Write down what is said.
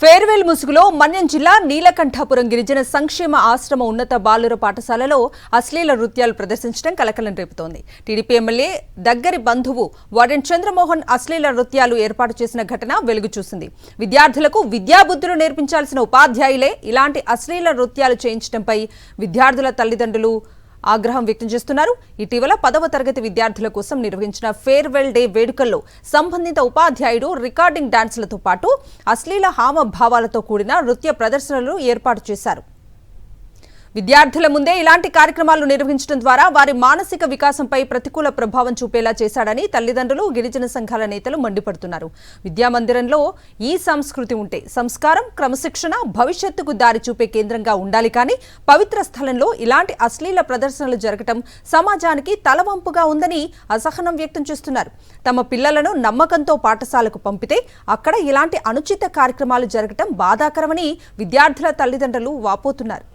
Farewell ముసుగులో మన్యం జిల్లా నీలకంఠాపురం గిరిజన సంక్షేమ ఆశ్రమ ఉన్నత బాలుర పాఠశాలలో అశ్లీల నృత్యాలు ప్రదర్శించడం కలకలం రేపుతోంది. టీడీపీ ఎమ్మెల్యే దగ్గరి బంధువు వార్డెన్ చంద్రమోహన్ అశ్లీల నృత్యాలు ఏర్పాటు చేసిన ఘటన వెలుగు చూసింది. విద్యార్థులకు విద్యాబుద్ధులు నేర్పించాల్సిన ఉపాధ్యాయులే ఇలాంటి అశ్లీల నృత్యాలు చేయించడంపై విద్యార్థుల తల్లిదండ్రులు ఆగ్రహం వ్యక్తం చేస్తున్నారు. ఇటీవల 10వ తరగతి విద్యార్థుల కోసం నిర్వహించిన ఫేర్వెల్ డే వేడుకల్లో సంబంధిత ఉపాధ్యాయుడు రికార్డింగ్ డాన్సులతో పాటు అశ్లీల హావభావాలతో కూడిన నృత్య ప్రదర్శనలు ఏర్పాటు చేశారు. విద్యార్థుల ముందే ఇలాంటి కార్యక్రమాలు నిర్వహించడం ద్వారా వారి మానసిక వికాసంపై ప్రతికూల ప్రభావం చూపేలా చేశాడని తల్లిదండ్రులు, గిరిజన సంఘాల నేతలు మండిపడుతున్నారు. విద్యామందిరంలో ఈ సంస్కృతి ఉంటే సంస్కారం, క్రమశిక్షణ భవిష్యత్తుకు దారి చూపే కేంద్రంగా ఉండాలి. కానీ పవిత్ర స్థలంలో ఇలాంటి అశ్లీల ప్రదర్శనలు జరగటం సమాజానికి తలవంపుగా ఉందని అసహనం వ్యక్తం చేస్తున్నారు. తమ పిల్లలను నమ్మకంతో పాఠశాలకు పంపితే అక్కడ ఇలాంటి అనుచిత కార్యక్రమాలు జరగటం బాధాకరమని విద్యార్థుల తల్లిదండ్రులు వాపోతున్నారు.